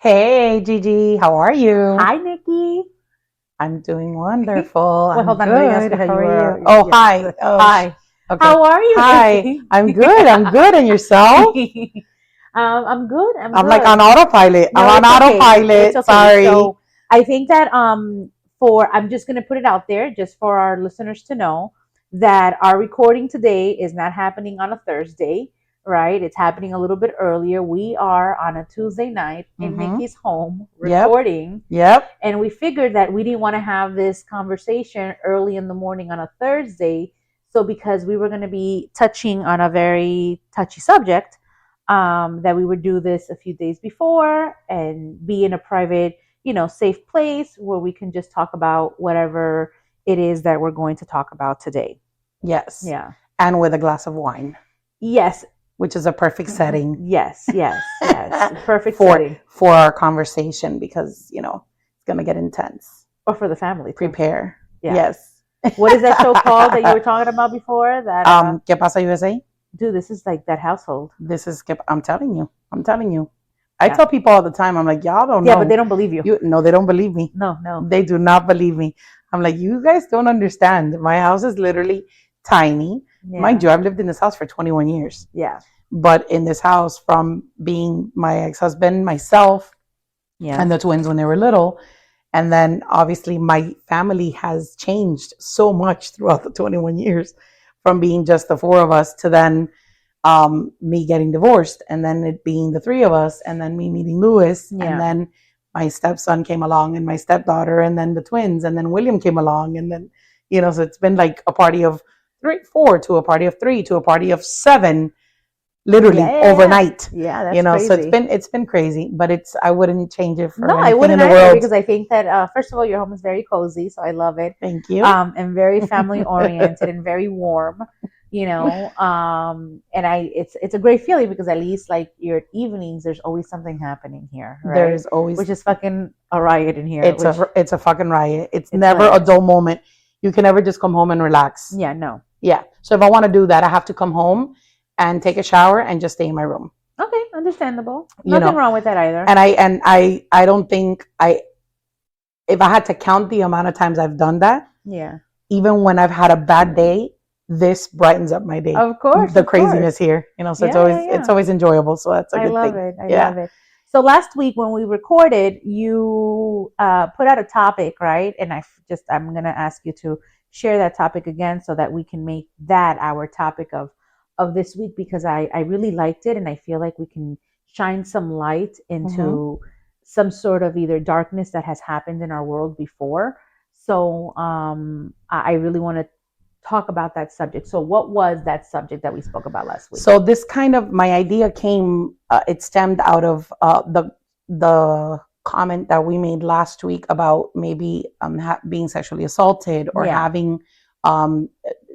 Hey, Gigi, how are you? Hi, Nikki. I'm doing wonderful. Well, I'm hold on. Let me ask good. you how How you are were. you? Oh, Yeah. hi. Hi. Okay. How are you, Hi. Nikki? I'm good. I'm good. And yourself? I'm good. I'm I'm like on good. autopilot. I'm No, on it's okay. It's autopilot. okay. Sorry. So I think that for I'm just gonna put it out there just for our listeners to know that our recording today is not happening on a Thursday, right? It's happening a little bit earlier. We are on a Tuesday night in Mm-hmm. Nikki's home Yep. recording. Yep. And we figured that we didn't want to have this conversation early in the morning on a Thursday. So, because we were going to be touching on a very touchy subject, that we would do this a few days before and be in a private, safe place where we can just talk about whatever it is that we're going to talk about today. Yes. Yeah. And with a glass of wine, Yes. which is a perfect setting Yes. Yes. Yes. Perfect for setting. for our conversation because, it's going to get intense. Or for the family, too. Prepare. Yeah. Yes. What is that show called that you were talking about before? That ¿Qué pasa USA? dude, this is like that household. I'm telling you. I Yeah. tell people all the time, I'm like, y'all don't Yeah, know. but they don't believe you. No, they don't believe me. No. They do not believe me. I'm like, you guys don't understand. My house is literally tiny. Yeah. Mind you, I've lived in this house for 21 years. Yeah. But in this house, from being my ex-husband, myself, Yeah. and the twins when they were little, and then obviously my family has changed so much throughout the 21 years from being just the four of us to then me getting divorced and then it being the three of us and then me meeting Lewis and then my stepson came along and my stepdaughter and then the twins and then William came along and then, so it's been like a party of four to a party of three to a party of seven literally overnight. Yeah, that's crazy. So it's been crazy, but I wouldn't change it for no, I anything wouldn't in the either world. because I think that first of all, your home is very cozy, so I love it. Thank you. And very family oriented and very warm. And it's a great feeling because at least like your evenings, there's always something happening here, right? There is always, which is fucking a riot in here. It's a fucking riot. It's never a dull moment. You can never just come home and relax. Yeah, no. Yeah. So if I want to do that, I have to come home and take a shower and just stay in my room. Okay, understandable. Nothing wrong with that either. And I don't think if I had to count the amount of times I've done that, yeah, even when I've had a bad day, this brightens up my day. Of course, the craziness here, so it's always enjoyable. So that's a good thing. I love it. So last week when we recorded, you put out a topic, right? And I'm gonna ask you to share that topic again so that we can make that our topic of this week because I really liked it and I feel like we can shine some light into some sort of either darkness that has happened in our world before. So I really want to talk about that subject. So what was that subject that we spoke about last week? So this my idea came, it stemmed out of the comment that we made last week about maybe being sexually assaulted or having an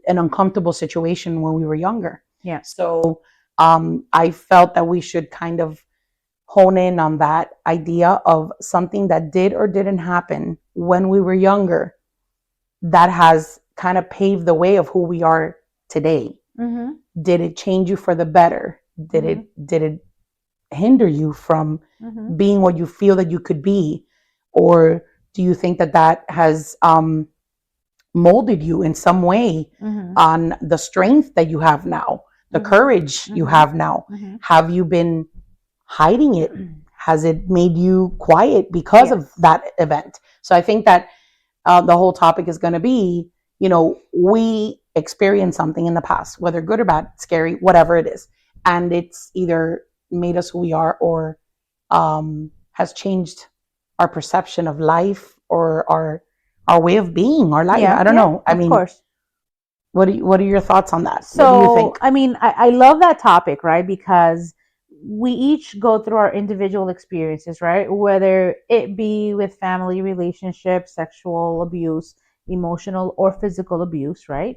uncomfortable situation when we were younger. Yeah. So I felt that we should kind of hone in on that idea of something that did or didn't happen when we were younger that has kind of paved the way of who we are today. Mm-hmm. Did it change you for the better? Did it hinder you from being what you feel that you could be? Or do you think that has molded you in some way on the strength that you have now, the courage you have now? Have you been hiding it? Has it made you quiet because of that event? So I think that the whole topic is going to be, we experienced something in the past, whether good or bad, scary, whatever it is. And it's either made us who we are or has changed our perception of life or our way of being, our life. Yeah, I don't know. I mean, of course. What are your thoughts on that? So, what do you think? I mean, I love that topic, right? Because we each go through our individual experiences, right? Whether it be with family relationships, sexual abuse, emotional or physical abuse, right?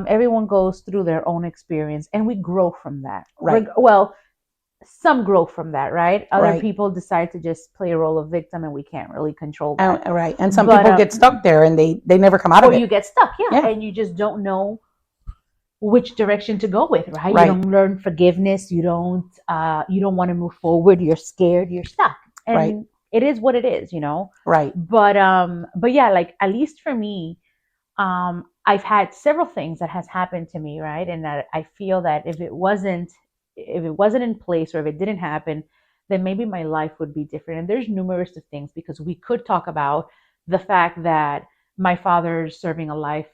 Everyone goes through their own experience and we grow from that. Right. Well, some grow from that, right? Other Right. people decide to just play a role of victim and we can't really control that. Right. And some people get stuck there and they never come out of it. Or you get stuck, and you just don't know which direction to go with, right? You don't learn forgiveness. You don't want to move forward. You're scared. You're stuck. Right. And it is what it is, you know. Right. But yeah, like at least for me, I've had several things that has happened to me, right? And that I feel that if it wasn't in place or if it didn't happen, then maybe my life would be different. And there's numerous of things because we could talk about the fact that my father's serving a life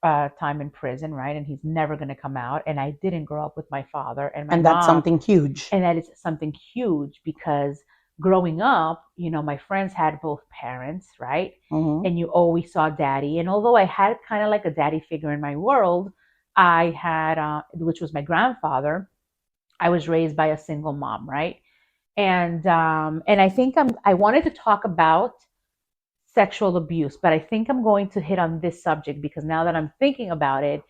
time in prison, right? And he's never going to come out. And I didn't grow up with my father and my And that's mom, something huge. and that is something huge because growing up, you know, my friends had both parents, right? Mm-hmm. And you always saw daddy. And although I had kind of like a daddy figure in my world, I had, which was my grandfather. I was raised by a single mom, right? And I think I wanted to talk about sexual abuse, but I think I'm going to hit on this subject because now that I'm thinking about it,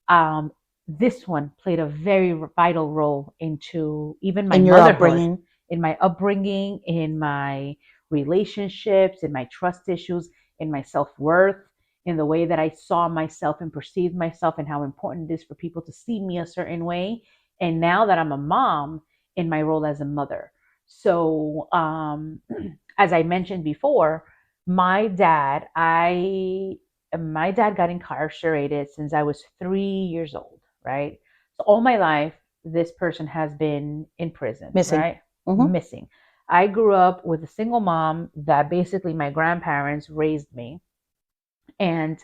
um, this one played a very vital role into even my In your motherhood, upbringing. in my upbringing, in my relationships, in my trust issues, in my self worth, in the way that I saw myself and perceived myself, and how important it is for people to see me a certain way. And now that I'm a mom, in my role as a mother. So, as I mentioned before, my dad, my dad got incarcerated since I was 3 years old, right? So all my life, this person has been in prison, Missing. right? Mm-hmm. Missing. I grew up with a single mom that basically my grandparents raised me. And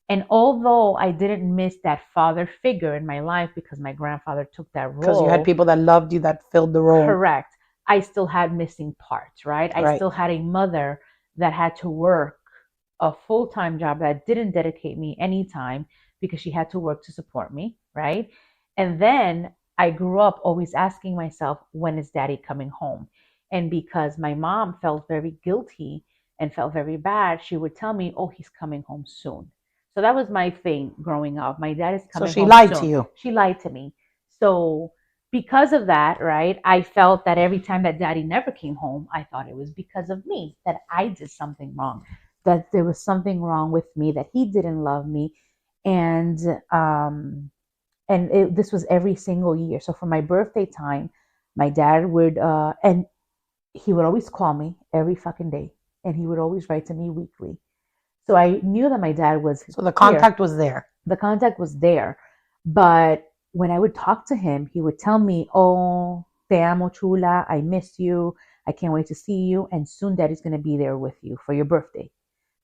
and although I didn't miss that father figure in my life because my grandfather took that Because you had role, people that loved you that filled the role. correct, I still had missing parts, right? I Right. still had a mother that had to work a full-time job that didn't dedicate me any time because she had to work to support me, right? And then I grew up always asking myself, when is daddy coming home? And because my mom felt very guilty and felt very bad, she would tell me, oh, he's coming home soon. So that was my thing growing up. My dad is So coming she home lied to soon. you. She lied to me. So because of that, right, I felt that every time that daddy never came home, I thought it was because of me, that I did something wrong, that there was something wrong with me, that he didn't love me. And this was every single year. So for my birthday time, my dad would and he would always call me every fucking day, and he would always write to me weekly. So I knew that my dad was So the here. contact was there. The contact was there. But when I would talk to him, he would tell me, oh, te amo chula, I miss you, I can't wait to see you, and soon daddy's going to be there with you for your birthday.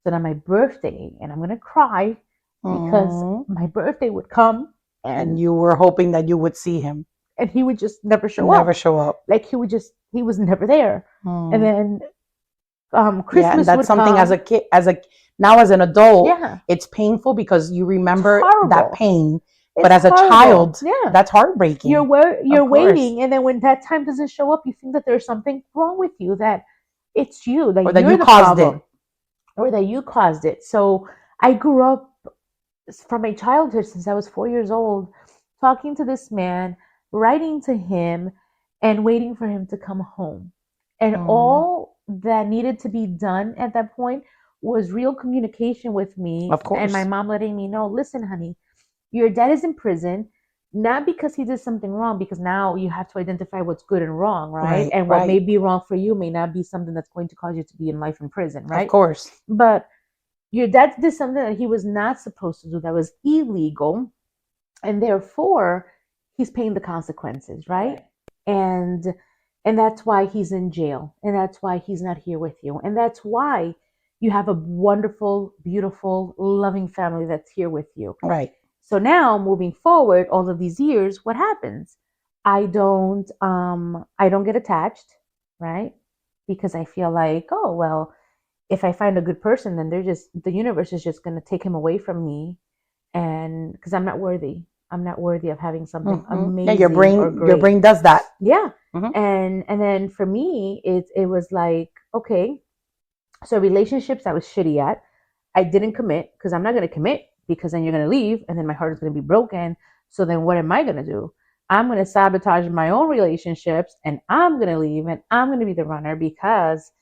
So on my birthday, and I'm going to cry because Mm-hmm. my birthday would come, And and you were hoping that you would see him. and he would just never show Never up. show up. Like he was never there. And then Yeah, and Christmas that's would something as come. a kid, now as an adult, Yeah, it's painful because you it's remember that horrible. pain. But It's as a horrible. child, Yeah. that's heartbreaking. You're Of course. waiting, and then when that time doesn't show up, you think that there's something wrong with you, that it's you, Or that that you're you the caused it. problem, or that you caused it. So I grew up from my childhood, since I was 4 years old, talking to this man, writing to him, and waiting for him to come home. And all that needed to be done at that point was real communication with me, Of and my course. mom letting me know, listen, honey, your dad is in prison, not because he did something wrong, because now you have to identify what's good and wrong, right? Right, And what may right. be wrong for you may not be something that's going to cause you to be in life in prison, Of right? course. But your dad did something that he was not supposed to do, that was illegal, and therefore he's paying the consequences, right? And and that's why he's in jail, and that's why he's not here with you, and that's why you have a wonderful, beautiful, loving family that's here with you. Right. So now, moving forward, all of these years, what happens? I don't get attached, right? Because I feel like, oh well, if I find a good person, then the universe is just going to take him away from me, and because I'm not worthy. I'm not worthy of having something Yeah, amazing or your great. brain does that. Yeah. Mm-hmm. And then for me, it was like, okay, so relationships I was shitty at, I didn't commit because I'm not going to commit, because then you're going to leave and then my heart is going to be broken. So then what am I going to do? I'm going to sabotage my own relationships, and I'm going to leave, and I'm going to be the runner because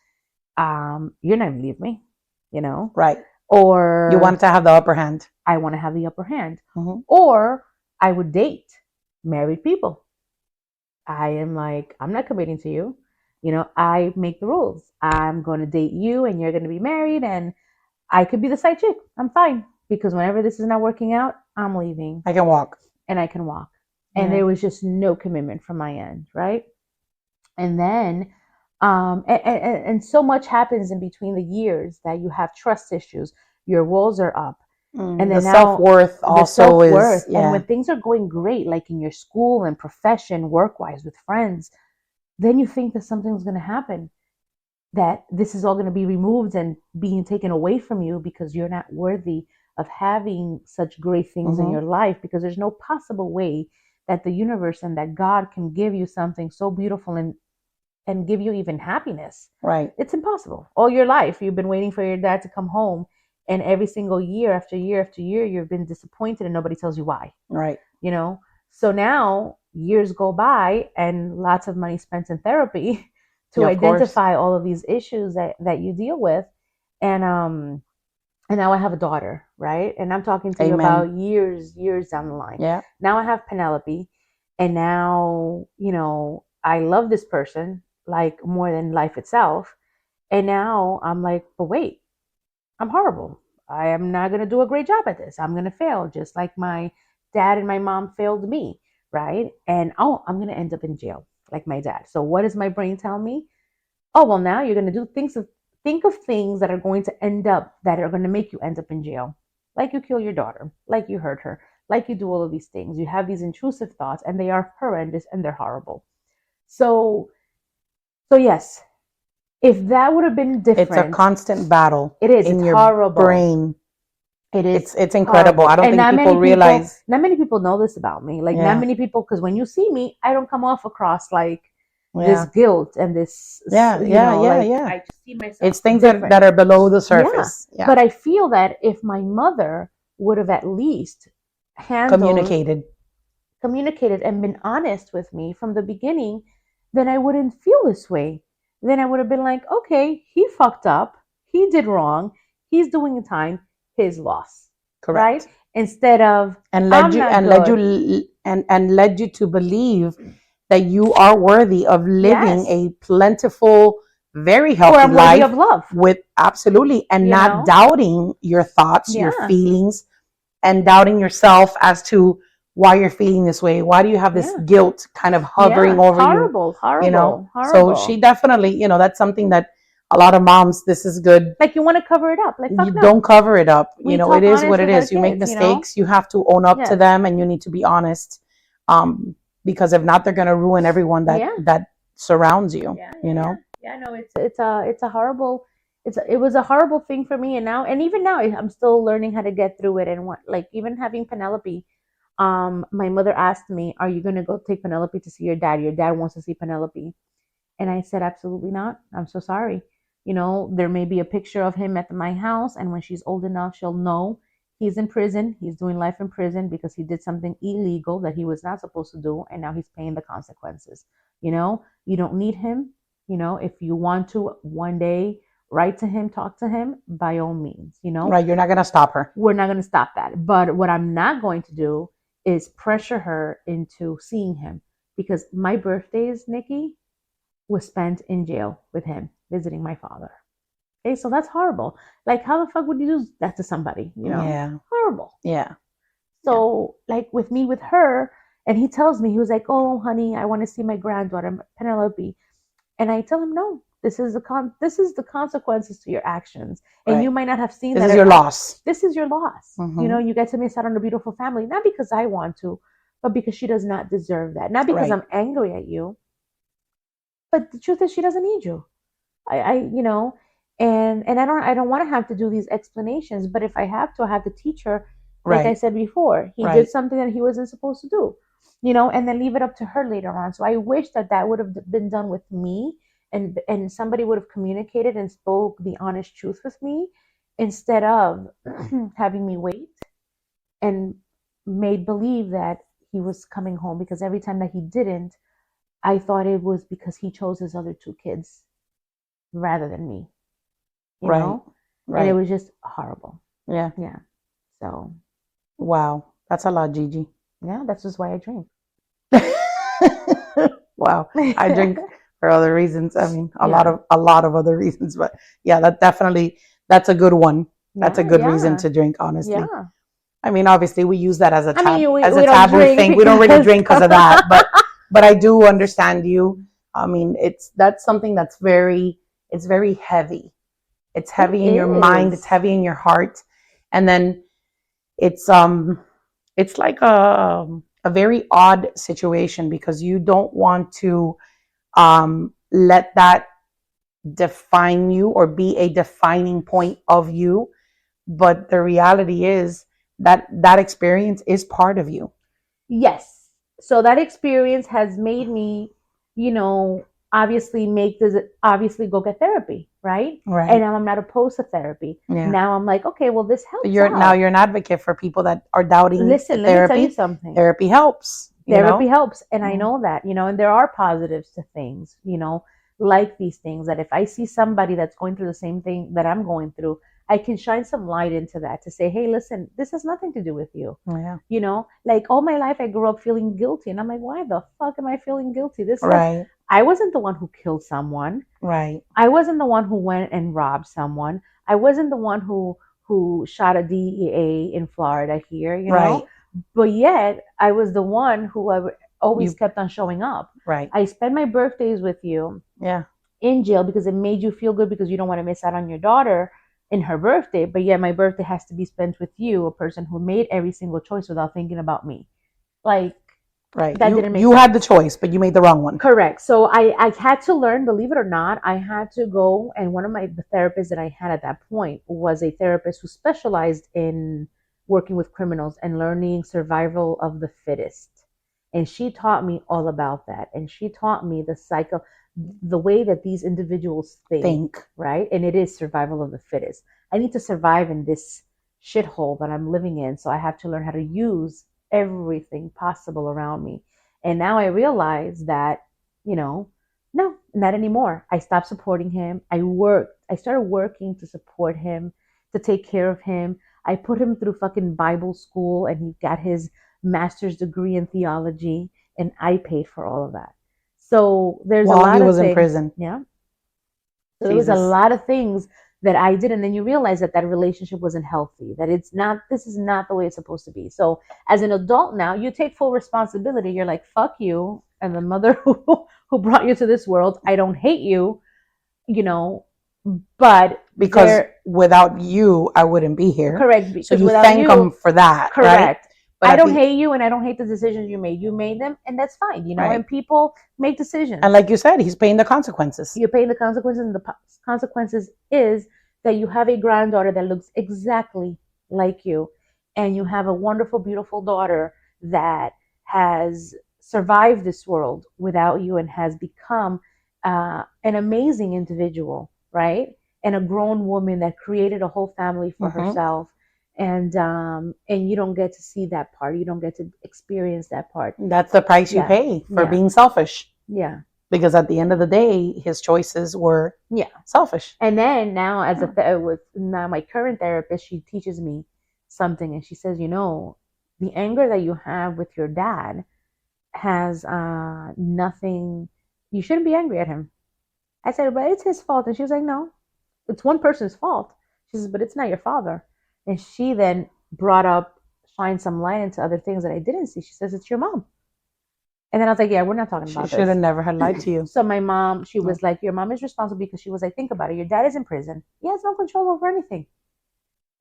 you're not going to leave me, you know? Right. Or You wanted to have the upper hand. I want to have the upper hand. Mm-hmm. Or I would date married people. I am like, I'm not committing to you. I make the rules. I'm going to date you and you're going to be married, and I could be the side chick. I'm fine, because whenever this is not working out, I'm leaving. I can walk. And I can walk. And there was just no commitment from my end, right? And then and so much happens in between the years that you have trust issues, your walls are up, and then the now self-worth the also self-worth. is, And when things are going great, like in your school and profession, work-wise, with friends, then you think that something's going to happen, that this is all going to be removed and being taken away from you because you're not worthy of having such great things in your life, because there's no possible way that the universe and that God can give you something so beautiful and give you even happiness. Right. It's impossible. All your life you've been waiting for your dad to come home, and every single year after year after year you've been disappointed and nobody tells you why. Right. So now years go by and lots of money spent in therapy to identify all of these issues that you deal with. And now I have a daughter, right? And I'm talking to you about years down the line. Yeah. Now I have Penelope, and now, I love this person like more than life itself. And now I'm like, but wait, I'm horrible. I am not going to do a great job at this. I'm going to fail, just like my dad and my mom failed me, right? And I'm going to end up in jail like my dad. So what does my brain tell me? Oh, well, now you're going to think of things that are going to that are going to make you end up in jail. Like you kill your daughter, like you hurt her, like you do all of these things. You have these intrusive thoughts, and they are horrendous and they're horrible. So yes, if that would have been different. It's a constant battle. It is. In it's your horrible. brain. It is. It's incredible. Horrible. I don't think people realize. Not many people know this about me. Like, not many people, because when you see me, I don't come off across like this guilt and this. I just see myself. It's things that are below the surface. Yeah. But I feel that if my mother would have at least communicated and been honest with me from the beginning, then I wouldn't feel this way. Then I would have been like, okay, he fucked up. He did wrong. He's doing time. His loss. Correct. Right? Instead of led you to believe that you are worthy of living a plentiful, very healthy life of love. With absolutely, and not doubting your thoughts, your feelings, and doubting yourself as to why you're feeling this way. Why do you have this guilt kind of hovering over you? Horrible. So she definitely, that's something that a lot of moms, this is good. Like, you want to cover it up. Like, fuck you no. Don't cover it up. It is what it is. You kids, make mistakes. You have to own up to them, and you need to be honest. Because if not, they're going to ruin everyone that surrounds you. No, it's a horrible. It was a horrible thing for me, and even now I'm still learning how to get through it. And even having Penelope, my mother asked me, "Are you going to go take Penelope to see your dad? Your dad wants to see Penelope." And I said, "Absolutely not. I'm so sorry. There may be a picture of him at my house, and when she's old enough, she'll know he's in prison. He's doing life in prison because he did something illegal that he was not supposed to do, and now he's paying the consequences. You don't need him. If you want to one day write to him, talk to him, by all means. Right? You're not going to stop her. We're not going to stop that. But what I'm not going to do is pressure her into seeing him, because my birthdays, Nikki, was spent in jail with him visiting my father. Okay, so that's horrible. Like, how the fuck would you do that to somebody? Horrible. Yeah. So with her, and he tells me, he was like, "Oh, honey, I want to see my granddaughter Penelope," and I tell him, "No, this is the consequences to your actions, and you might not have seen that. This is your loss. This is your loss. Mm-hmm. You get to miss out on a beautiful family, not because I want to, but because she does not deserve that. Not because I'm angry at you." But the truth is, she doesn't need you. And I don't want to have to do these explanations. But if I have to, I have to teach her. Like I said before, he did something that he wasn't supposed to do. And then leave it up to her later on. So I wish that would have been done with me, and somebody would have communicated and spoke the honest truth with me, instead of having me wait and made believe that he was coming home, because every time that he didn't, I thought it was because he chose his other two kids rather than me. You know? Right. And it was just horrible. Yeah. Yeah. So. Wow. That's a lot, Gigi. Yeah, that's just why I drink. Wow. I drink for other reasons. I mean, a Yeah. lot of other reasons, but yeah, that's a good one. That's a Yeah, good reason yeah, to drink, honestly. yeah. I mean, obviously, we use that I mean, as we a don't taboo drink thing. We don't really because drink because of that, but I do understand you. I mean, that's something it's very heavy. It's it heavy in your mind. It's is. heavy in your heart, and then it's it's like a very odd situation because you don't want to let that define you or be a defining point of you. But the reality is that that experience is part of you. Yes. So that experience has made me, you know, obviously go get therapy, right? And Right. now I'm not opposed to therapy. Yeah. Now I'm like, okay, well, this helps You're out. an advocate for people that are doubting Listen, let me tell you therapy. something. Therapy helps, you Therapy know? helps, and I Mm. know that, and there are positives to things, like these things, that if I see somebody that's going through the same thing that I'm going through, I can shine some light into that to say, hey, listen, this has nothing to do with you. Yeah. Like all my life I grew up feeling guilty, and I'm like, why the fuck am I feeling guilty? Right. I wasn't the one who killed someone. Right. I wasn't the one who went and robbed someone. I wasn't the one who shot a DEA in Florida here, Right. but yet I was the one who always You kept on showing up. right. I spent my birthdays with you Yeah. in jail because it made you feel good because you don't want to miss out on your daughter in her birthday, but yet my birthday has to be spent with you, a person who made every single choice without thinking about me. Like, Right. that didn't make You sense. had the choice, but you made the wrong one. Correct. So I had to learn, believe it or not, I had to go, and one of the therapists that I had at that point was a therapist who specialized in working with criminals and learning survival of the fittest. And she taught me all about that. And she taught me the way that these individuals think, right? And it is survival of the fittest. I need to survive in this shithole that I'm living in. So I have to learn how to use everything possible around me. And now I realize that, no, not anymore. I stopped supporting him. I started working to support him, to take care of him. I put him through fucking Bible school, and he got his master's degree in theology, and I paid for all of that. So there's a While he lot of was in things. prison. Yeah. So there was a Jesus. lot of things that I did, and then you realize that that relationship wasn't healthy. That this is not the way it's supposed to be. So as an adult now, you take full responsibility. You're like, fuck you, and the mother who brought you to this world. I don't hate you, you know, but Because without you, I wouldn't be here. correct, So because you without thank you, him for that, right? correct. But I don't hate you, and I don't hate the decisions you made. You made them, and that's fine, right. And people make decisions. And like you said, he's paying the consequences. You're paying the consequences, and the consequences is that you have a granddaughter that looks exactly like you, and you have a wonderful, beautiful daughter that has survived this world without you and has become an amazing individual, right? And a grown woman that created a whole family for herself. And you don't get to see that part. You don't get to experience that part. That's the price you Yeah. pay for Yeah. being selfish. Yeah. Because at the end of the day, his choices were selfish. And then now, with now my current therapist, she teaches me something, and she says, the anger that you have with your dad has nothing. You shouldn't be angry at him. I said, but it's his fault, and she was like, no, it's one person's fault. She says, but it's not your father. And she then shined some light into other things that I didn't see. She says, it's your mom. And then I was like, yeah, we're not talking about this. She should have never had lied to you. So my mom, she was like, your mom is responsible, because she was like, think about it. Your dad is in prison. He has no control over anything.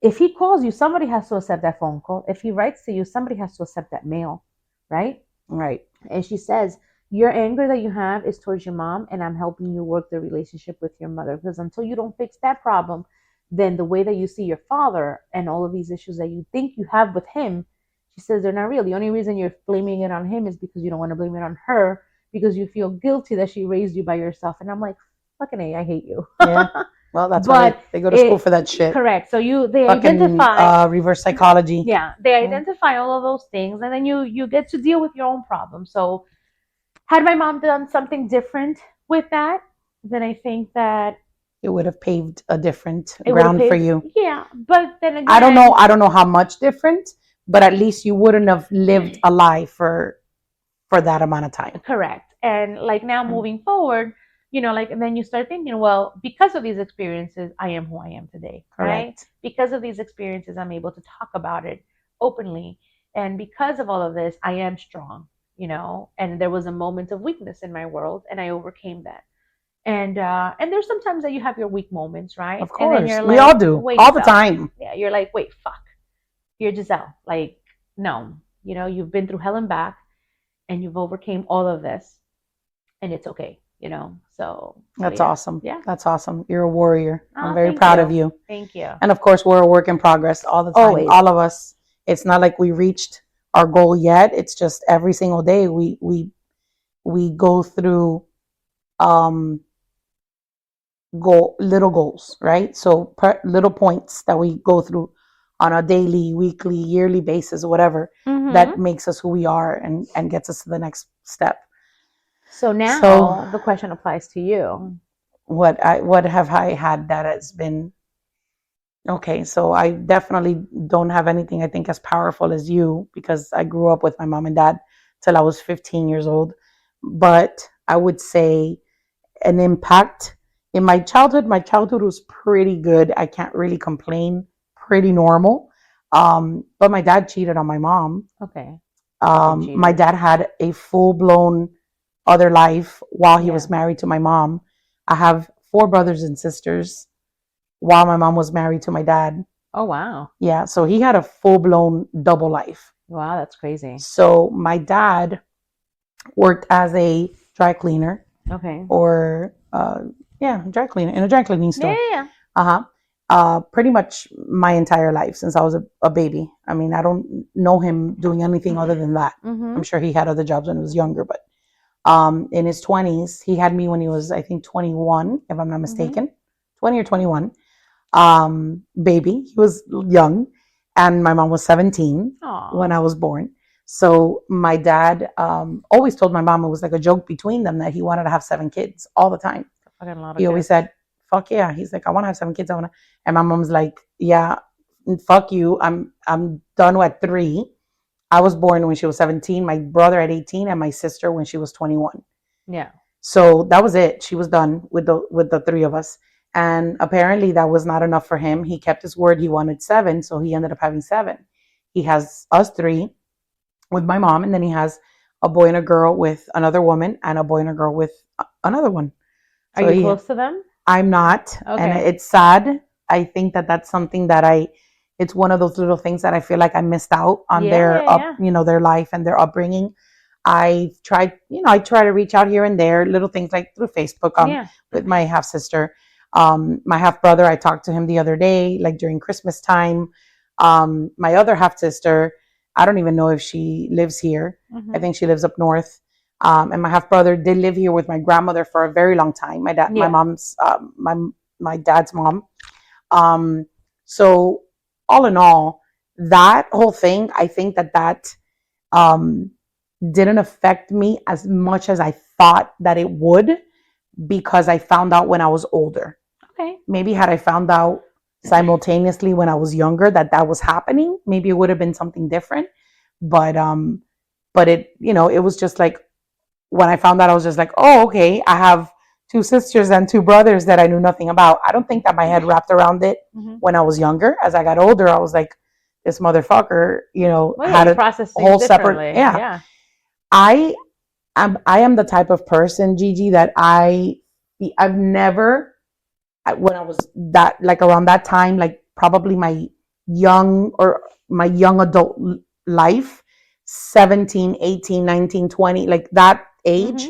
If he calls you, somebody has to accept that phone call. If he writes to you, somebody has to accept that mail, right? Right. And she says, your anger that you have is towards your mom, and I'm helping you work the relationship with your mother, because until you don't fix that problem, then the way that you see your father and all of these issues that you think you have with him, she says, they're not real. The only reason you're blaming it on him is because you don't want to blame it on her, because you feel guilty that she raised you by yourself. And I'm like, fucking A, I hate you. Yeah. Well, that's why they go to school for that shit. Correct. So they fucking, identify reverse psychology. Yeah, they identify all of those things, and then you get to deal with your own problems. So had my mom done something different with that, then I think that it would have paved a different ground for you. Yeah, but then again, I don't know how much different, but at least you wouldn't have lived a lie for that amount of time. Correct. And like now moving forward, like, and then you start thinking, well, because of these experiences, I am who I am today, right? Correct. Because of these experiences, I'm able to talk about it openly. And because of all of this, I am strong, and there was a moment of weakness in my world, and I overcame that. And there's sometimes that you have your weak moments, right? Of And then course. you're We all like, do. wait, All the Giselle. time. Yeah, you're like, wait, fuck. You're Giselle. Like, no, you've been through hell and back, and you've overcame all of this, and it's okay. So That's yeah, awesome. yeah. That's awesome. You're a warrior. I'm Oh, very thank proud of you, you. thank you. And of course, we're a work in progress all the time. Always. All of us. It's not like we reached our goal yet. It's just every single day we go through um little goals, right? So little points that we go through on a daily, weekly, yearly basis, whatever, that makes us who we are and gets us to the next step. So now So the question applies to you. what have I had that has been okay? So I definitely don't have anything I think as powerful as you because I grew up with my mom and dad till I was 15 years old. But I would say an impact in my childhood was pretty good. I can't really complain, pretty normal. But my dad cheated on my mom. Okay. My dad had a full-blown other life while he was Yeah. married to my mom. I have four brothers and sisters while my mom was married to my dad. Oh wow. Yeah, so he had a full-blown double life. Wow, that's crazy. So my dad worked as a dry cleaner Okay. or dry cleaner in a dry cleaning store. Yeah. Uh-huh. Pretty much my entire life since I was a baby. I mean, I don't know him doing anything other than that. I'm sure he had other jobs when he was younger, but in his 20s, he had me when he was, I think, 21, if I'm not mistaken, 20 or 21. Baby, he was young, and my mom was 17 Aww. when I was born. So my dad always told my mom it was like a joke between them that he wanted to have 7 kids all the time. He always said, "Fuck yeah!" He's like, "I want to have 7 kids. I want to." And my mom's like, "Yeah, fuck you. I'm done at 3." I was born when she was 17. My brother at 18, and my sister when she was 21. Yeah. So that was it. She was done with the three of us. And apparently that was not enough for him. He kept his word. He wanted 7, so he ended up having 7. He has us 3 with my mom, and then he has a boy and a girl with another woman, and a boy and a girl with another one. So are you close to them? I'm not, okay. And it's sad. I think that that's something that it's one of those little things that I feel like I missed out on their life and their upbringing. I tried to reach out here and there, little things like through Facebook with my half sister. My half brother, I talked to him the other day, like during Christmas time. My other half sister, I don't even know if she lives here. I think she lives up north. And my half brother did live here with my grandmother for a very long time. My mom's, my dad's mom. So all in all, that whole thing, I think that didn't affect me as much as I thought that it would, because I found out when I was older. Okay. Maybe had I found out simultaneously when I was younger that was happening, maybe it would have been something different. But it it was just like when I found out, I was just like, oh, okay, I have 2 sisters and 2 brothers that I knew nothing about. I don't think that my head wrapped around it when I was younger. As I got older, I was like, this motherfucker, had a whole separate. Yeah. I am the type of person, Gigi, that I've never, when I was that, like around that time, like probably my young adult life, 17, 18, 19, 20, like that age,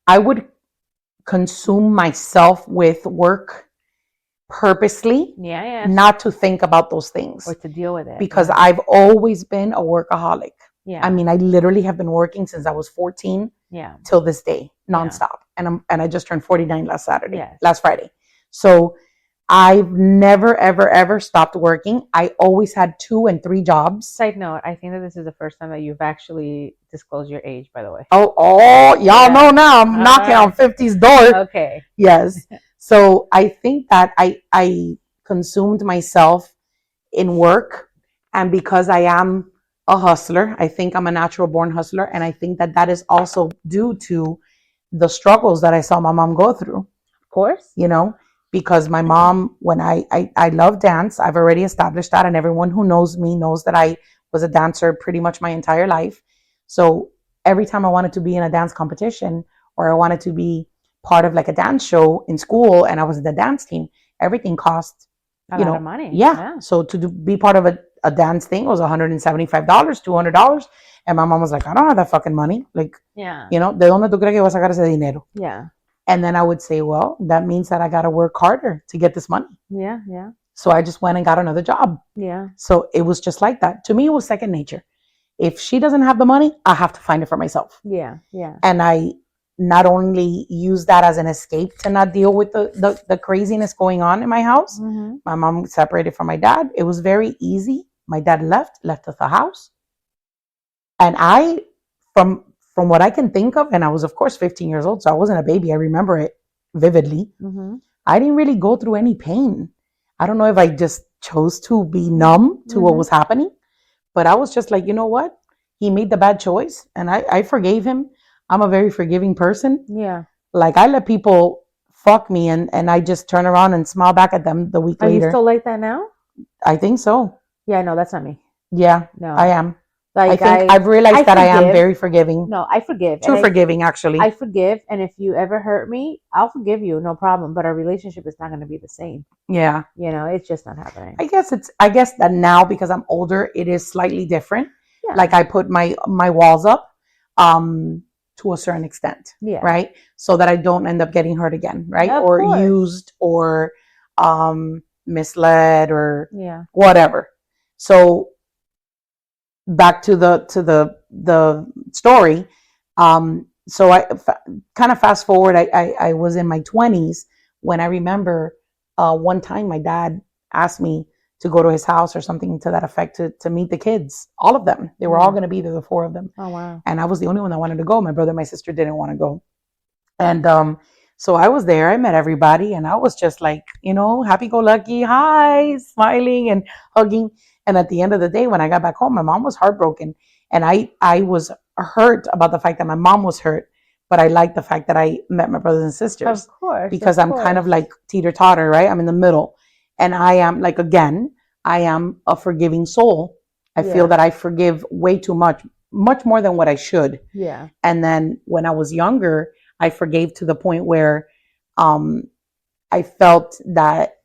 I would consume myself with work purposely, not to think about those things or to deal with it, because I've always been a workaholic. I mean, I literally have been working since I was 14 till this day, nonstop. And I just turned 49 last Friday. So I've never, ever, ever stopped working. I always had 2 and 3 jobs. Side note, I think that this is the first time that you've actually disclosed your age, by the way. Oh, y'all know now. I'm knocking on 50's door. Okay. Yes. So I think that I consumed myself in work. And because I am a hustler, I think I'm a natural born hustler. And I think that is also due to the struggles that I saw my mom go through. Of course. You know, because my mom, when I love dance, I've already established that, and everyone who knows me knows that I was a dancer pretty much my entire life. So every time I wanted to be in a dance competition, or I wanted to be part of like a dance show in school, and I was in the dance team, everything cost, A you lot know, of money. yeah. So be part of a dance thing was $175, $200. And my mom was like, I don't have that fucking money. Like, Yeah. you know, ¿de dónde tú crees que voy a sacar ese dinero? Yeah. And then I would say, well, that means that I got to work harder to get this money. Yeah. Yeah. So I just went and got another job. Yeah. So it was just like that. To me, it was second nature. If she doesn't have the money, I have to find it for myself. Yeah. Yeah. And I not only use that as an escape to not deal with the craziness going on in my house. Mm-hmm. My mom separated from my dad. It was very easy. My dad left us the house. And I, from what I can think of, and I was, of course, 15 years old, so I wasn't a baby. I remember it vividly. Mm-hmm. I didn't really go through any pain. I don't know if I just chose to be numb to what was happening, but I was just like, you know what? He made the bad choice, and I forgave him. I'm a very forgiving person. Yeah. Like, I let people fuck me, and I just turn around and smile back at them the week Are later. you still like that now? I think so. Yeah, no, that's not me. Yeah, No. I am. Like I think I've realized that I am very forgiving. No, I forgive. Too forgiving, actually. I forgive, and if you ever hurt me, I'll forgive you, no problem. But our relationship is not going to be the same. Yeah. You know, it's just not happening. I guess that now, because I'm older, it is slightly different. Yeah. Like, I put my walls up to a certain extent. Yeah. Right? So that I don't end up getting hurt again, right? Of Or course. used, or misled, or Yeah. whatever. So back to the story. So kind of fast forward. I was in my 20s when I remember one time my dad asked me to go to his house or something to that effect to meet the kids, all of them. They were all going to be there, the four of them. Oh, wow. And I was the only one that wanted to go. My brother and my sister didn't want to go. And so I was there. I met everybody, and I was just like, you know, happy-go-lucky, hi, smiling and hugging. And at the end of the day, when I got back home, my mom was heartbroken. And I was hurt about the fact that my mom was hurt. But I liked the fact that I met my brothers and sisters. Of course. Because I'm kind of like teeter-totter, right? I'm in the middle. And I am, like, again, I am a forgiving soul. I feel that I forgive way too much more than what I should. Yeah. And then when I was younger, I forgave to the point where I felt that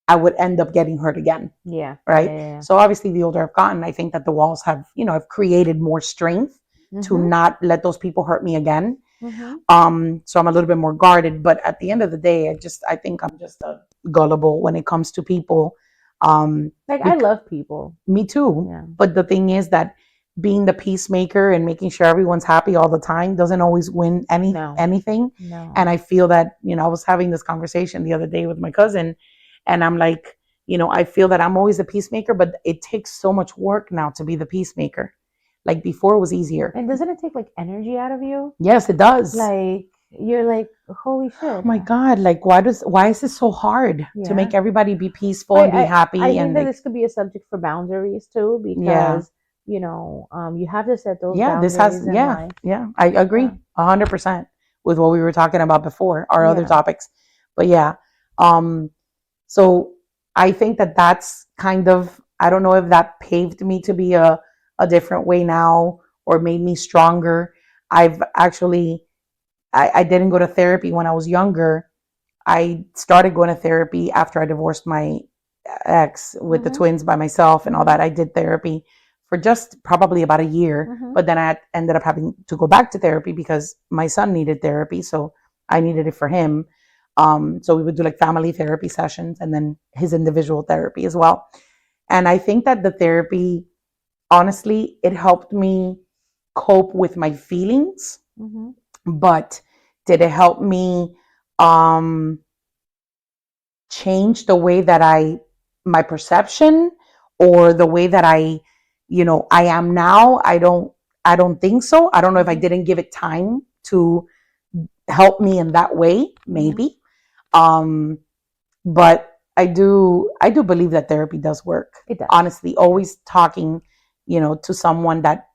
I would end up getting hurt again. Yeah. Right. Yeah. So obviously, the older I've gotten, I think that the walls have, I've created more strength to not let those people hurt me again. Mm-hmm. So I'm a little bit more guarded. But at the end of the day, I think I'm just gullible when it comes to people. I love people. Me too. Yeah. But the thing is that being the peacemaker and making sure everyone's happy all the time doesn't always win anything. No. And I feel that, I was having this conversation the other day with my cousin, and I'm like, I feel that I'm always a peacemaker, but it takes so much work now to be the peacemaker. Like, before, it was easier. And doesn't it take like energy out of you? Yes, it does. Like, you're like, holy shit. Oh my God. Like, why is this so hard to make everybody be peaceful and be happy? I think that this could be a subject for boundaries too, because you have to set those boundaries. I agree 100% with what we were talking about before, our other topics. But so I think that that's kind of, I don't know if that paved me to be a different way now, or made me stronger. I've actually, I didn't go to therapy when I was younger. I started going to therapy after I divorced my ex with the twins by myself and all that. I did therapy for just probably about a year, but then I ended up having to go back to therapy because my son needed therapy. So I needed it for him. So we would do like family therapy sessions and then his individual therapy as well. And I think that the therapy, honestly, it helped me cope with my feelings. But did it help me change the way that my perception, or the way that I am now? I don't think so. I don't know if I didn't give it time to help me in that way, maybe. But I do believe that therapy does work. It does. Honestly, always talking, to someone that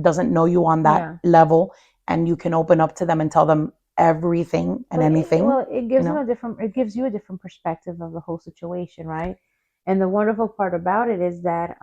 doesn't know you on that level, and you can open up to them and tell them everything and anything. It gives them it gives you a different perspective of the whole situation, right? And the wonderful part about it is that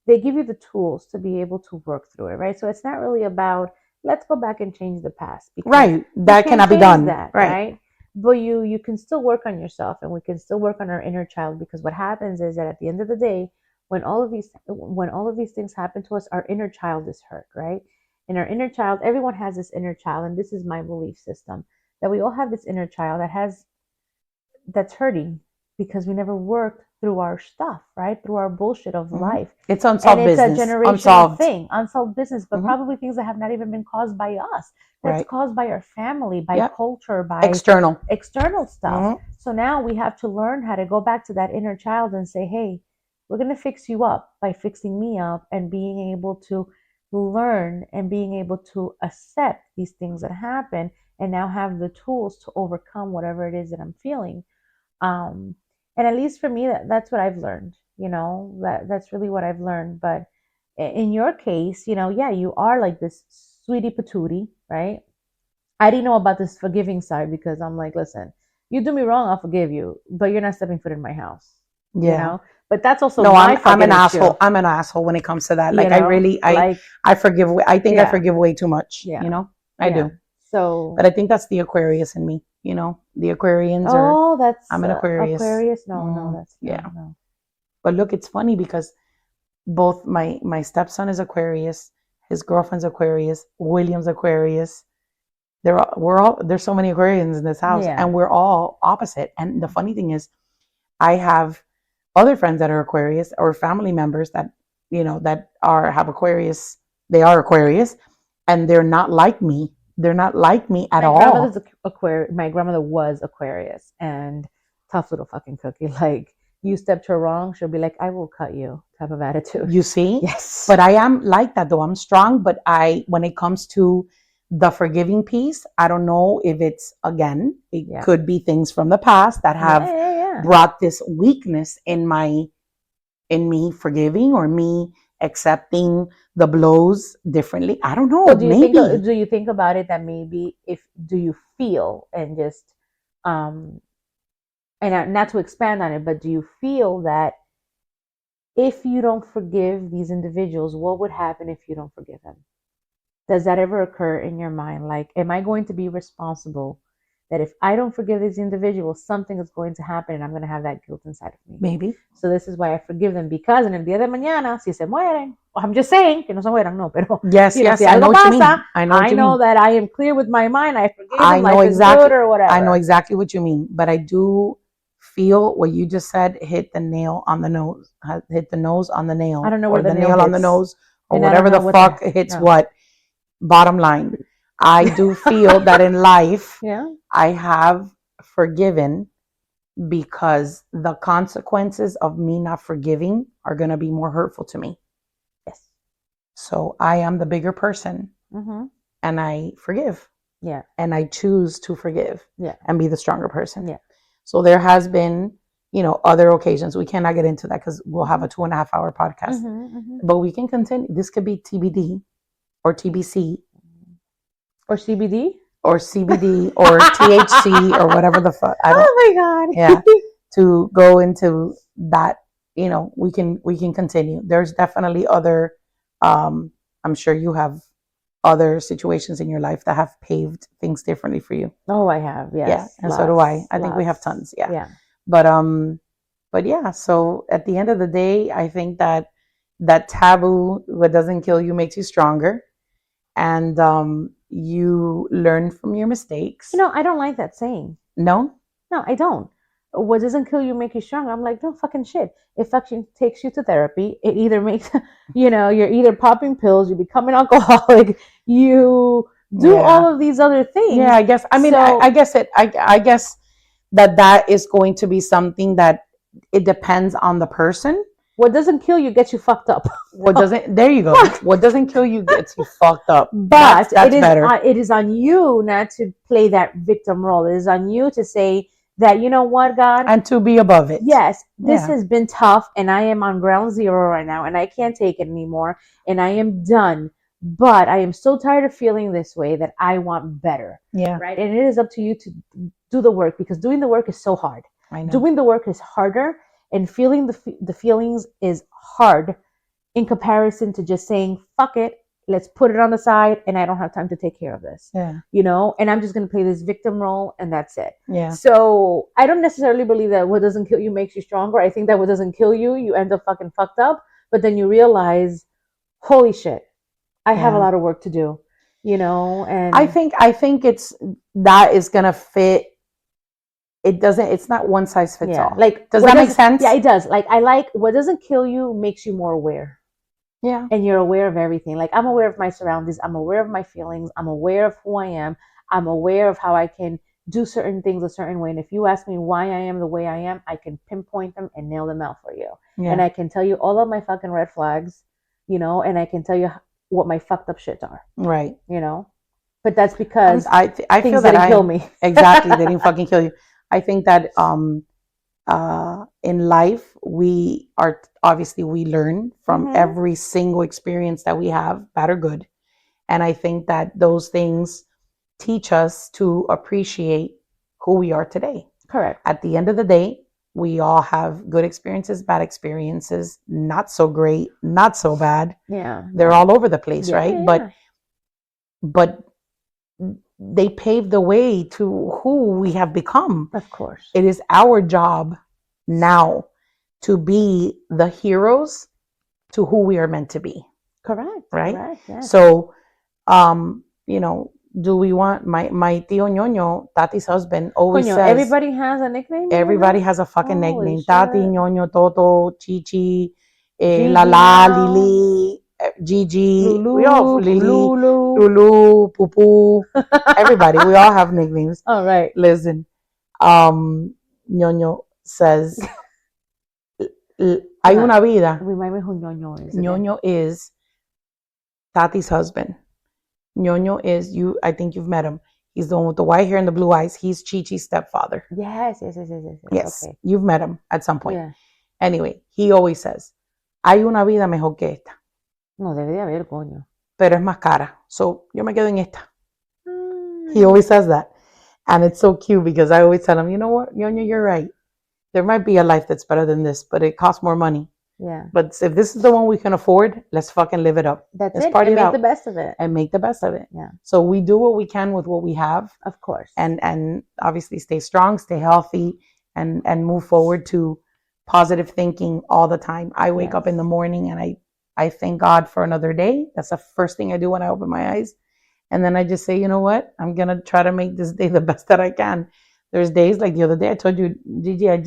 they give you the tools to be able to work through it, right? So it's not really about let's go back and change the past, because right, that cannot be done, that, right? But you can still work on yourself, and we can still work on our inner child, because what happens is that at the end of the day, when all of these things happen to us, our inner child is hurt, right? And our inner child, everyone has this inner child, and this is my belief system, that we all have this inner child that's hurting because we never worked through our stuff, right? Through our bullshit of life. It's unsolved and it's business. a generational thing, unsolved business, but probably things that have not even been caused by us. That's caused by our family, by culture, by external stuff. So now we have to learn how to go back to that inner child and say, hey, we're going to fix you up by fixing me up, and being able to learn and being able to accept these things that happen, and now have the tools to overcome whatever it is that I'm feeling. And at least for me, that's what I've learned, that's really what I've learned. But in your case, yeah, you are like this sweetie patootie, right? I didn't know about this forgiving side, because I'm like, listen, you do me wrong, I'll forgive you, but you're not stepping foot in my house. But that's also I'm an asshole. I'm an asshole when it comes to that. Like, I forgive. I think I forgive way too much. I do. So, but I think that's the Aquarius in me. The Aquarians are. That's I'm an Aquarius. No, that's no. But look, it's funny because both my stepson is Aquarius, his girlfriend's Aquarius, William's Aquarius. There's so many Aquarians in this house, and we're all opposite. And the funny thing is, I have other friends that are Aquarius, or family members that have Aquarius. They are Aquarius, and they're not like me. They're not like me at all. My grandmother was Aquarius, and tough little fucking cookie. Like, you stepped her wrong, she'll be like, I will cut you, type of attitude. You see? Yes. But I am like that, though. I'm strong, but when it comes to the forgiving piece, I don't know if it's, again, it could be things from the past that have brought this weakness in me forgiving, or me accepting the blows differently. I don't know. So do you think about it that maybe do you feel, and just and not to expand on it, but do you feel that if you don't forgive these individuals, what would happen if you don't forgive them? Does that ever occur in your mind? Like, am I going to be responsible that if I don't forgive these individuals, something is going to happen, and I'm going to have that guilt inside of me? Maybe. So this is why I forgive them, because en el día de mañana, si se mueren, I'm just saying, que no se mueran, no, pero yes, si I know what you mean. I know that I am clear with my mind. I forgive them. I know exactly, or whatever. I know exactly what you mean, but I do feel what you just said hit the nail on the nose. Hit the nose on the nail. I don't know where the nail on the nose, or whatever the fuck hits what. Bottom line, I do feel that in life, I have forgiven, because the consequences of me not forgiving are going to be more hurtful to me. Yes. So I am the bigger person, and I forgive. Yeah. And I choose to forgive. Yeah. And be the stronger person. Yeah. So there has been, other occasions. We cannot get into that because we'll have a 2.5 hour podcast. But we can continue. This could be TBD. Or TBC, or CBD, or CBD, or THC, or whatever the fuck. Oh my god! Yeah, to go into that, we can continue. There's definitely other. I'm sure you have other situations in your life that have paved things differently for you. Oh, I have. Yes. Yeah, and so do I. I think we have tons. Yeah. Yeah. But yeah. So at the end of the day, I think that taboo, what doesn't kill you makes you stronger. And you learn from your mistakes. I don't like that saying. No, I don't. What doesn't kill you make you stronger. I'm like, no fucking shit. It fucking takes you to therapy. It either makes, you're either popping pills, you become an alcoholic, you do all of these other things. Yeah, I guess. I mean, so, I guess that is going to be something that it depends on the person. What doesn't kill you gets you fucked up. There you go. What doesn't kill you gets you fucked up. But that's better. It is on you not to play that victim role. It is on you to say that, you know what, God? And to be above it. Yes, this has been tough, and I am on ground zero right now, and I can't take it anymore, and I am done. but I am so tired of feeling this way that I want better. Yeah. Right. And it is up to you to do the work, because doing the work is so hard. I know. Doing the work is harder, and feeling the feelings is hard in comparison to just saying, fuck it, let's put it on the side, and I don't have time to take care of this. Yeah. And I'm just going to play this victim role, and that's it. Yeah. So I don't necessarily believe that what doesn't kill you makes you stronger. I think that what doesn't kill you, you end up fucking fucked up, but then you realize, holy shit, I have a lot of work to do, and I think that is going to fit. It's not one size fits all. Like, does that make sense? Yeah, it does. Like, I like what doesn't kill you makes you more aware. Yeah. And you're aware of everything. Like, I'm aware of my surroundings. I'm aware of my feelings. I'm aware of who I am. I'm aware of how I can do certain things a certain way. And if you ask me why I am the way I am, I can pinpoint them and nail them out for you. Yeah. And I can tell you all of my fucking red flags, and I can tell you what my fucked up shits are. Right. But that's because I feel that didn't kill me. Exactly. They didn't fucking kill you. I think that in life, we learn from every single experience that we have, bad or good. And I think that those things teach us to appreciate who we are today. Correct. At the end of the day, we all have good experiences, bad experiences, not so great, not so bad. Yeah. They're all over the place, right? Yeah. But they paved the way to who we have become. Of course. It is our job now to be the heroes to who we are meant to be. Correct. Right? Correct, yes. So, do we want my tío Ñoño, Tati's husband, always says everybody has a nickname? Everybody has a fucking nickname. Shit. Tati, Ñoño, Toto, Chichi, Lala, Lili, Gigi, Lulu, Pupu, everybody. We all have nicknames. All right. Listen, Ñoño says, hay una vida. Remind me who Ñoño is. Ñoño is Tati's husband. Ñoño is I think you've met him. He's the one with the white hair and the blue eyes. He's Chichi's stepfather. Yes. Yes, okay. You've met him at some point. Yeah. Anyway, he always says, hay una vida mejor que esta. No, debe de haber, coño. Pero es más cara. So, yo me quedo en esta. He always says that. And it's so cute because I always tell him, you know what, Ñoño, you're right. There might be a life that's better than this, but it costs more money. Yeah. But if this is the one we can afford, let's fucking live it up. That's let's it. Party and it make out. the best of it. And make the best of it. Yeah. So we do what we can with what we have. Of course. And obviously stay strong, stay healthy, and move forward to positive thinking all the time. I wake up in the morning and I thank God for another day. That's the first thing I do when I open my eyes. And then I just say, you know what? I'm going to try to make this day the best that I can. There's days like the other day I told you, Gigi, I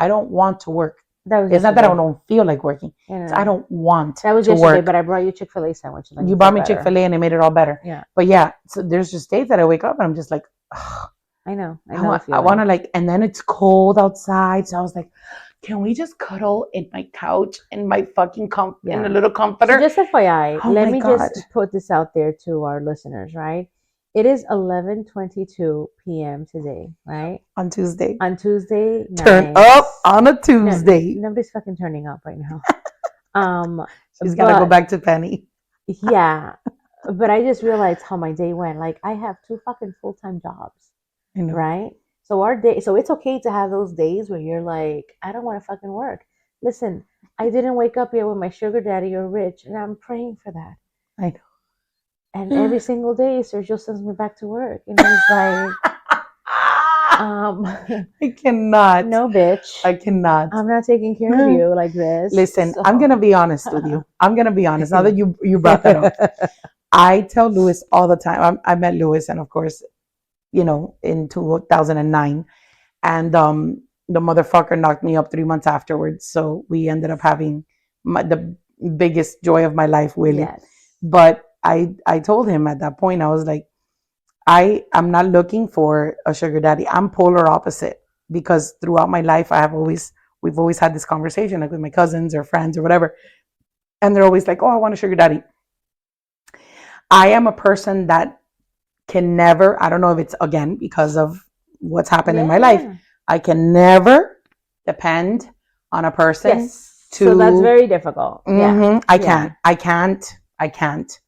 don't want to work. It's not that I don't feel like working. I don't want that was to yesterday, work. But I brought you Chick-fil-A sandwich. You brought me Chick-fil-A and it made it all better. Yeah. But yeah, so there's just days that I wake up and I'm just like, ugh. I know. I want to and then it's cold outside. So I was like, can we just cuddle in my couch in my fucking in a little comforter? So just FYI, let me just put this out there to our listeners, right? It is 11:22 p.m. today, right? On Tuesday. Turn up on a Tuesday. Nobody's fucking turning up right now. She's got to go back to Penny. Yeah. But I just realized how my day went. Like, I have 2 fucking full-time jobs, right? So it's okay to have those days where you're like, I don't want to fucking work. Listen, I didn't wake up yet with my sugar daddy or rich, and I'm praying for that. I know. And every single day, Sergio sends me back to work. And he's like, I cannot. No, bitch. I cannot. I'm not taking care of you like this. Listen, I'm going to be honest with you. I'm going to be honest. Now that you brought that up. I tell Louis all the time. I met Louis, and of course, in 2009. And the motherfucker knocked me up 3 months afterwards. So we ended up having the biggest joy of my life, really. Yes. But I told him at that point, I was like, I'm not looking for a sugar daddy. I'm polar opposite, because throughout my life, we've always had this conversation, like with my cousins or friends or whatever. And they're always like, oh, I want a sugar daddy. I am a person that can never, I don't know if it's again because of what's happened in my life, I can never depend on a person. Yes. So that's very difficult. Mm-hmm, I can't.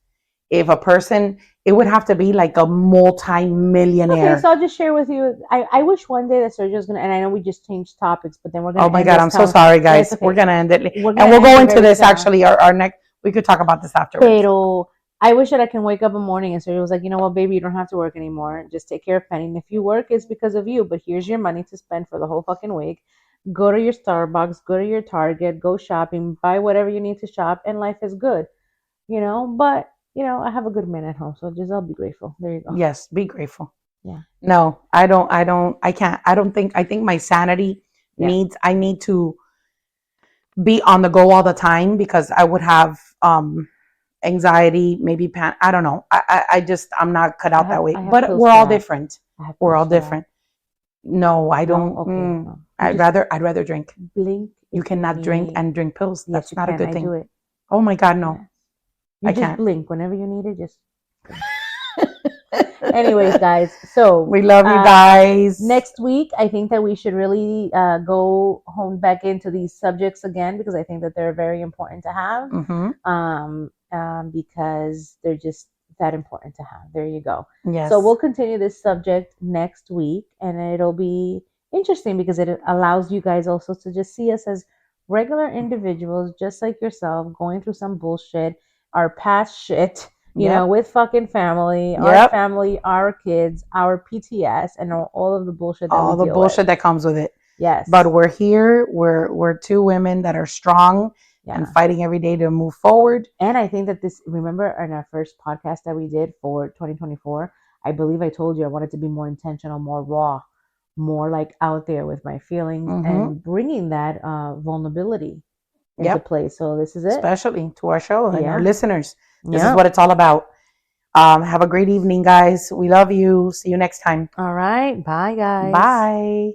if a person, it would have to be like a multi-millionaire. Okay, so I'll just share with you. I wish one day that Sergio's gonna, and I know we just changed topics, but then we're gonna. Oh my end God, this I'm so sorry, Yeah, it's guys. okay. We're gonna end it, We're and gonna we'll go end it into very this soon. actually. Our next, we could talk about this afterwards. Pero I wish that I can wake up in the morning and Sergio was like, you know what, baby, you don't have to work anymore. Just take care of Penny. And if you work, it's because of you. But here's your money to spend for the whole fucking week. Go to your Starbucks, go to your Target, go shopping, buy whatever you need to shop, and life is good. You know, but you know, I have a good man at home, so just I'll be grateful. There you go. Yes, be grateful. Yeah. No, I don't. I can't. I think my sanity needs. I need to be on the go all the time because I would have anxiety, maybe I don't know. I just I'm not cut out that way. But we're all different. We're all different. No, I don't. No? Okay, no. I'd rather drink. Blink. You cannot drink and drink pills. That's Yes, not a good I thing. do it. Oh my God, no. Yes. You I just can't. blink whenever you need it. Just. Anyways, guys, so we love you guys. Next week, I think that we should really go home back into these subjects again because I think that they're very important to have. Because they're just that important to have. There you go. Yes. So we'll continue this subject next week, and it'll be interesting because it allows you guys also to just see us as regular individuals, just like yourself, going through some bullshit, our past shit. You know, with fucking family, our family, our kids, our PTS, and all of the bullshit that all the bullshit that comes with it. Yes. But we're here. We're two women that are strong and fighting every day to move forward. And I think that remember in our first podcast that we did for 2024, I believe I told you I wanted to be more intentional, more raw, more like out there with my feelings and bringing that vulnerability into play. So this is it. Especially to our show and our listeners. This is what it's all about. Have a great evening, guys. We love you. See you next time. All right. Bye, guys. Bye.